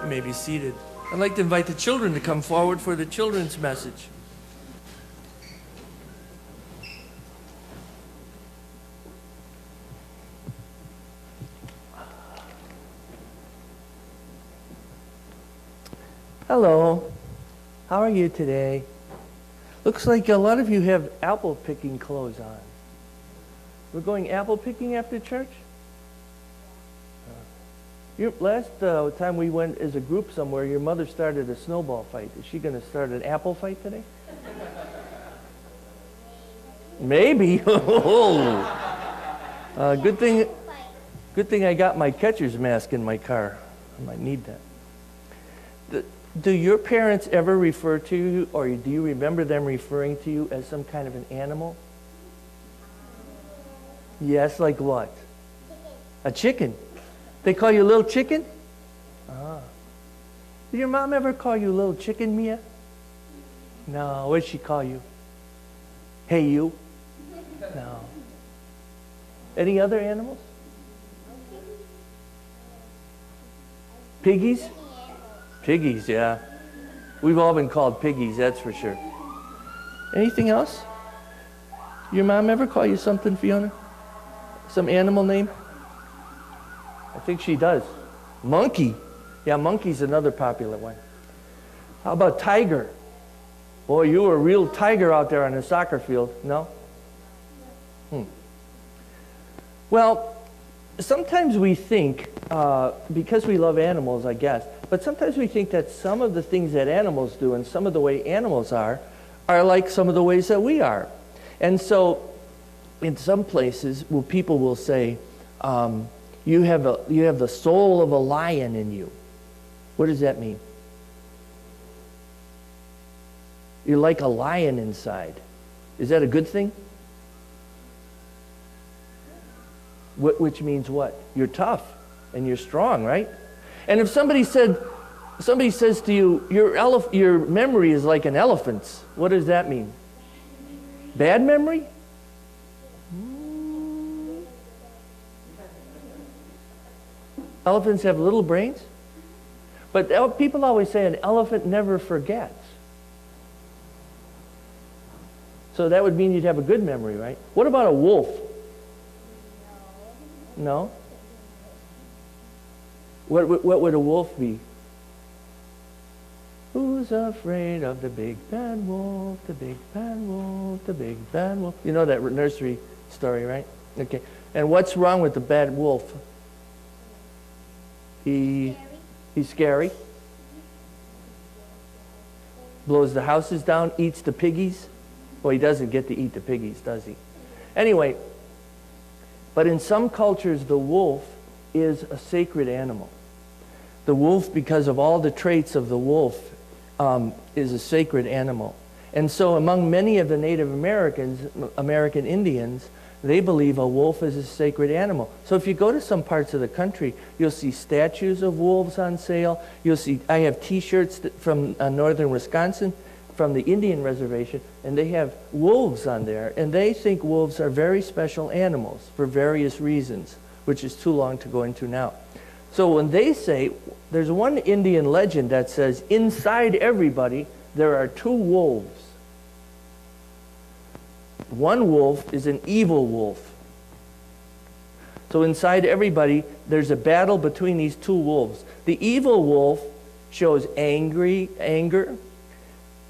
You may be seated. I'd like to invite the children to come forward for the children's message. Hello. How are you today? Looks like a lot of you have apple picking clothes on. We're going apple picking after church? Last time we went as a group somewhere, your mother started a snowball fight. Is she going to start an apple fight today? Maybe. Good thing I got my catcher's mask in my car. I might need that. Do your parents ever refer to you, or do you remember them referring to you as some kind of an animal? Yes, like what? A chicken. They call you little chicken? Ah. Did your mom ever call you little chicken, Mia? No. What did she call you? Hey, you? No. Any other animals? Piggies? Piggies, yeah. We've all been called piggies, that's for sure. Anything else? Your mom ever call you something, Fiona? Some animal name? I think she does. Monkey. Yeah, monkey's another popular one. How about tiger? Boy, you were a real tiger out there on the soccer field. No? Well, sometimes we think, because we love animals, I guess, but sometimes we think that some of the things that animals do and some of the way animals are like some of the ways that we are. And so, in some places, people will say, you have the soul of a lion in you. What does that mean? You're like a lion inside. Is that a good thing? Which means what? You're tough and you're strong, right? And if somebody says to you, your memory is like an elephant's, what does that mean? Bad memory? Elephants have little brains? But people always say an elephant never forgets. So that would mean you'd have a good memory, right? What about a wolf? No? What would a wolf be? Who's afraid of the big bad wolf, the big bad wolf, the big bad wolf? You know that nursery story, right? Okay. And what's wrong with the bad wolf? He's scary. Blows the houses down, eats the piggies. Well, he doesn't get to eat the piggies, does he? Anyway, but in some cultures, the wolf is a sacred animal. The wolf, because of all the traits of the wolf, is a sacred animal. And so among many of the Native Americans, American Indians, they believe a wolf is a sacred animal. So if you go to some parts of the country, you'll see statues of wolves on sale. I have T-shirts from northern Wisconsin, from the Indian reservation, and they have wolves on there. And they think wolves are very special animals for various reasons, which is too long to go into now. So when they say, there's one Indian legend that says, inside everybody, there are two wolves. One wolf is an evil wolf. So inside everybody, there's a battle between these two wolves. The evil wolf shows anger,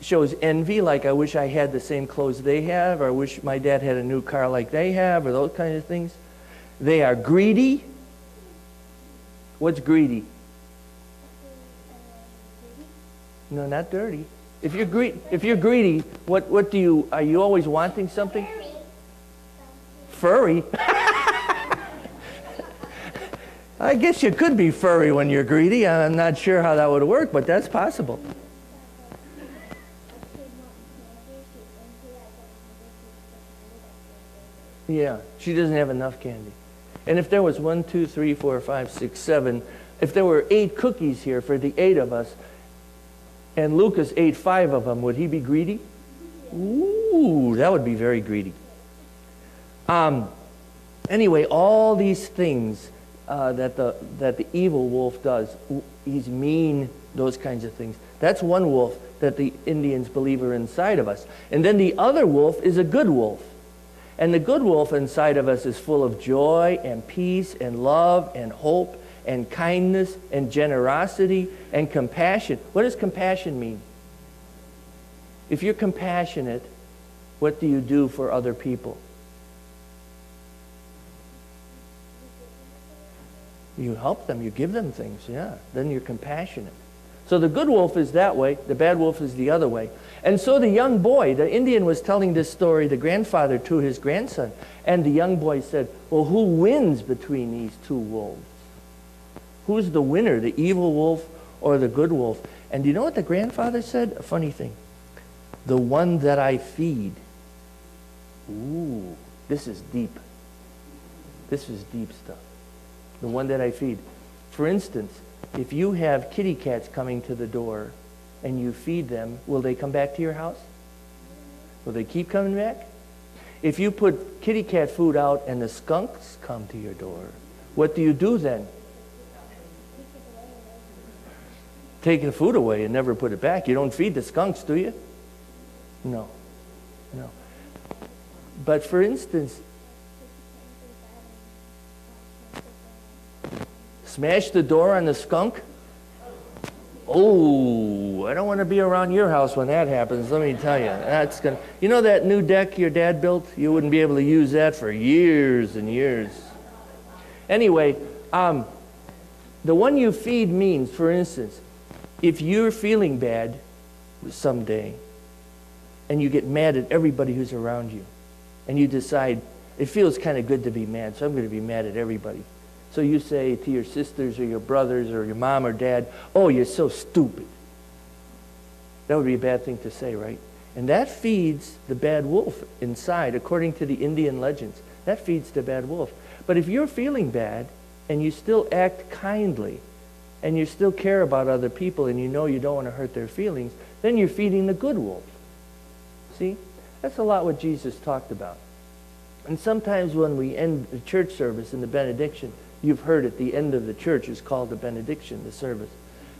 shows envy, like I wish I had the same clothes they have, or I wish my dad had a new car like they have, or those kinds of things. They are greedy. What's greedy? No, not dirty. If you're greedy, what do you, are you always wanting something? Furry? I guess you could be furry when you're greedy. I'm not sure how that would work, but that's possible. Yeah, she doesn't have enough candy. And if there was 1, 2, 3, 4, 5, 6, 7, if there were 8 cookies here for the 8 of us, and Lucas ate 5 of them, would he be greedy? Ooh, that would be very greedy. Anyway, all these things that the evil wolf does. He's mean, those kinds of things. That's one wolf that the Indians believe are inside of us. And then the other wolf is a good wolf. And the good wolf inside of us is full of joy and peace and love and hope and kindness and generosity and compassion. What does compassion mean? If you're compassionate, what do you do for other people? You help them, you give them things, yeah. Then you're compassionate. So the good wolf is that way, the bad wolf is the other way. And so the young boy, the Indian was telling this story, the grandfather, to his grandson. And the young boy said, well, who wins between these two wolves? Who's the winner, the evil wolf or the good wolf? And do you know what the grandfather said? A funny thing. The one that I feed. Ooh, this is deep. This is deep stuff. The one that I feed. For instance, if you have kitty cats coming to the door and you feed them, will they come back to your house? Will they keep coming back? If you put kitty cat food out and the skunks come to your door, what do you do then? Take the food away and never put it back. You don't feed the skunks, do you? No. No. But for instance, smash the door on the skunk? Oh, I don't want to be around your house when that happens, let me tell you. That's gonna, you know that new deck your dad built? You wouldn't be able to use that for years and years. Anyway, the one you feed means, for instance, if you're feeling bad someday and you get mad at everybody who's around you and you decide, it feels kind of good to be mad, so I'm going to be mad at everybody. So you say to your sisters or your brothers or your mom or dad, oh, you're so stupid. That would be a bad thing to say, right? And that feeds the bad wolf inside, according to the Indian legends. That feeds the bad wolf. But if you're feeling bad and you still act kindly and you still care about other people and you know you don't want to hurt their feelings, then you're feeding the good wolf. See? That's a lot what Jesus talked about. And sometimes when we end the church service in the benediction, you've heard at the end of the church is called the benediction, the service.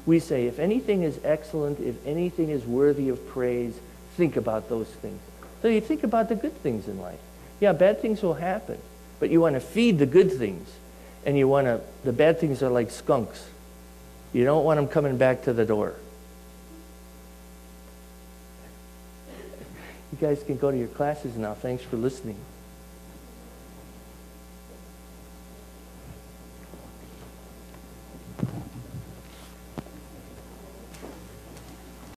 We say, if anything is excellent, if anything is worthy of praise, think about those things. So you think about the good things in life. Yeah, bad things will happen, but you want to feed the good things. And you want to, the bad things are like skunks. You don't want them coming back to the door. You guys can go to your classes now. Thanks for listening.